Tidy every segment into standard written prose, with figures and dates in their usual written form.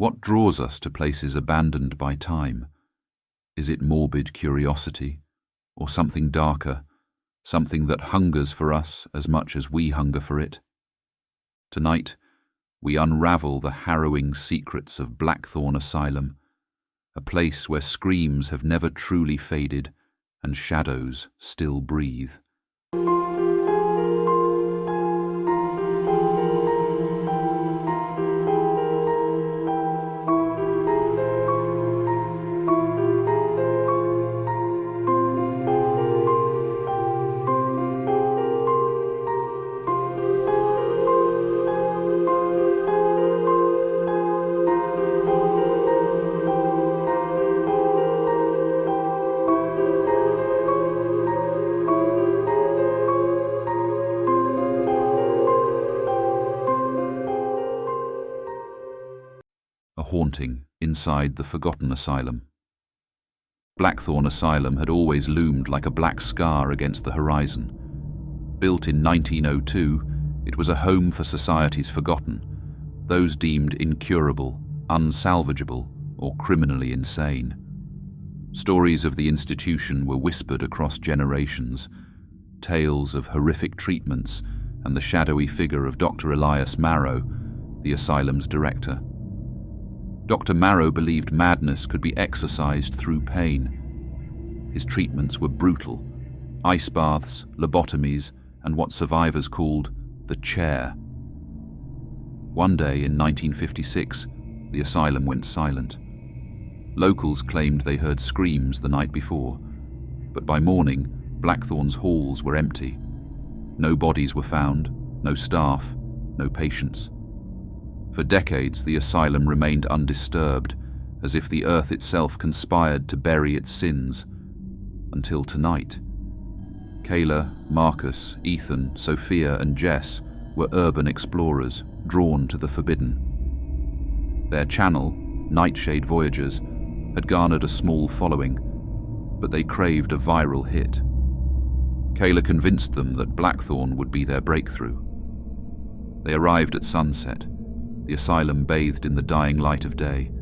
What draws us to places abandoned by time? Is it morbid curiosity, or something darker, something that hungers for us as much as we hunger for it? Tonight, we unravel the harrowing secrets of Blackthorn Asylum, a place where screams have never truly faded and shadows still breathe. A haunting inside the forgotten asylum. Blackthorn Asylum had always loomed like a black scar against the horizon. Built in 1902, it was a home for society's forgotten, those deemed incurable, unsalvageable, or criminally insane. Stories of the institution were whispered across generations, tales of horrific treatments and the shadowy figure of Dr. Elias Marrow, the asylum's director. Dr. Marrow believed madness could be exorcised through pain. His treatments were brutal: ice baths, lobotomies, and what survivors called the chair. One day in 1956, the asylum went silent. Locals claimed they heard screams the night before, but by morning, Blackthorn's halls were empty. No bodies were found, no staff, no patients. For decades, the asylum remained undisturbed, as if the earth itself conspired to bury its sins. Until tonight. Kayla, Marcus, Ethan, Sophia, and Jess were urban explorers drawn to the forbidden. Their channel, Nightshade Voyagers, had garnered a small following, but they craved a viral hit. Kayla convinced them that Blackthorn would be their breakthrough. They arrived at sunset, the asylum bathed in the dying light of day.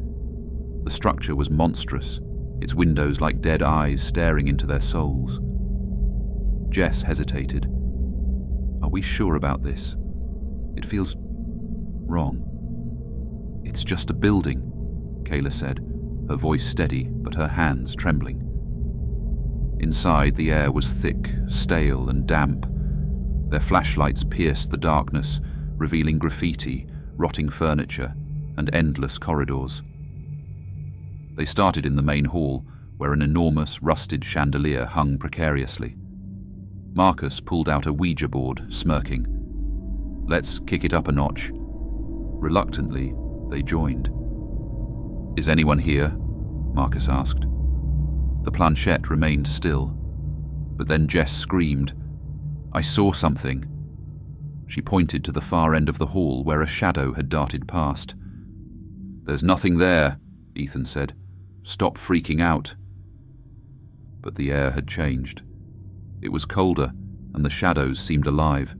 The structure was monstrous, its windows like dead eyes staring into their souls. Jess hesitated. "Are we sure about this? It feels wrong." "It's just a building," Kayla said, her voice steady but her hands trembling. Inside, the air was thick, stale, and damp. Their flashlights pierced the darkness, revealing graffiti, rotting furniture, and endless corridors. They started in the main hall, where an enormous, rusted chandelier hung precariously. Marcus pulled out a Ouija board, smirking. "Let's kick it up a notch." Reluctantly, they joined. "Is anyone here?" Marcus asked. The planchette remained still, but then Jess screamed, "I saw something." She pointed to the far end of the hall where a shadow had darted past. "There's nothing there," Ethan said. "Stop freaking out." But the air had changed. It was colder, and the shadows seemed alive.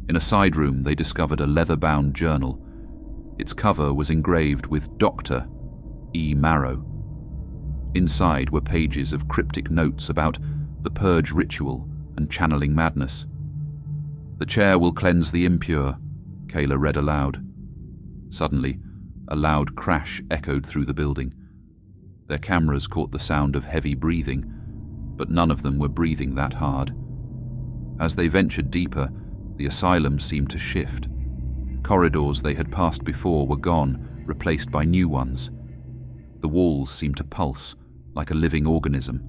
In a side room, they discovered a leather-bound journal. Its cover was engraved with Dr. E. Marrow. Inside were pages of cryptic notes about the purge ritual and channeling madness. "The chair will cleanse the impure," Kayla read aloud. Suddenly, a loud crash echoed through the building. Their cameras caught the sound of heavy breathing, but none of them were breathing that hard. As they ventured deeper, the asylum seemed to shift. Corridors they had passed before were gone, replaced by new ones. The walls seemed to pulse, like a living organism.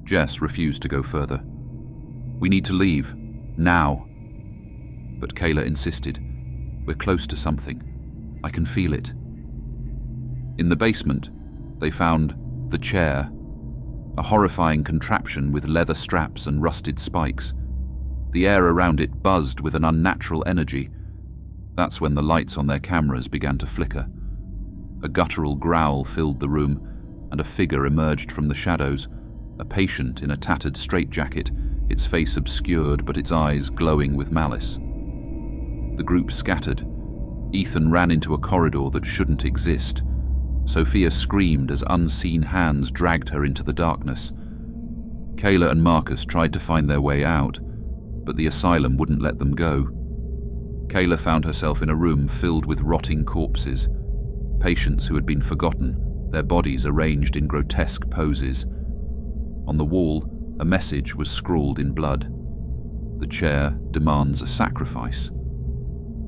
Jess refused to go further. "We need to leave. Now." But Kayla insisted. "We're close to something. I can feel it." In the basement, they found the chair, a horrifying contraption with leather straps and rusted spikes. The air around it buzzed with an unnatural energy. That's when the lights on their cameras began to flicker. A guttural growl filled the room, and a figure emerged from the shadows, a patient in a tattered straitjacket, its face obscured but its eyes glowing with malice. The group scattered. Ethan ran into a corridor that shouldn't exist. Sophia screamed as unseen hands dragged her into the darkness. Kayla and Marcus tried to find their way out, but the asylum wouldn't let them go. Kayla found herself in a room filled with rotting corpses, patients who had been forgotten, their bodies arranged in grotesque poses. On the wall, a message was scrawled in blood. The chair demands a sacrifice.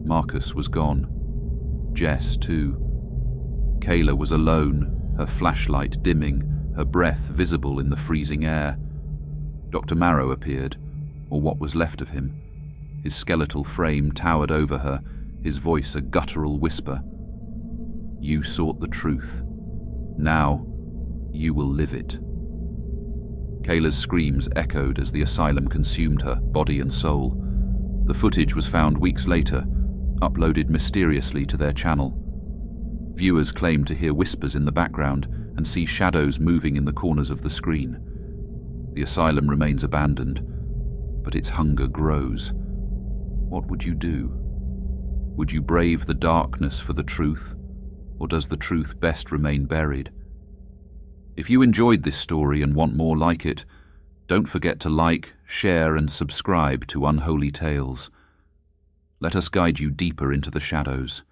Marcus was gone. Jess, too. Kayla was alone, her flashlight dimming, her breath visible in the freezing air. Dr. Marrow appeared, or what was left of him. His skeletal frame towered over her, his voice a guttural whisper. You sought the truth. Now, you will live it. Kayla's screams echoed as the asylum consumed her, body and soul. The footage was found weeks later, uploaded mysteriously to their channel. Viewers claimed to hear whispers in the background and see shadows moving in the corners of the screen. The asylum remains abandoned, but its hunger grows. What would you do? Would you brave the darkness for the truth, or does the truth best remain buried? If you enjoyed this story and want more like it, don't forget to like, share and subscribe to Unholy Tales. Let us guide you deeper into the shadows.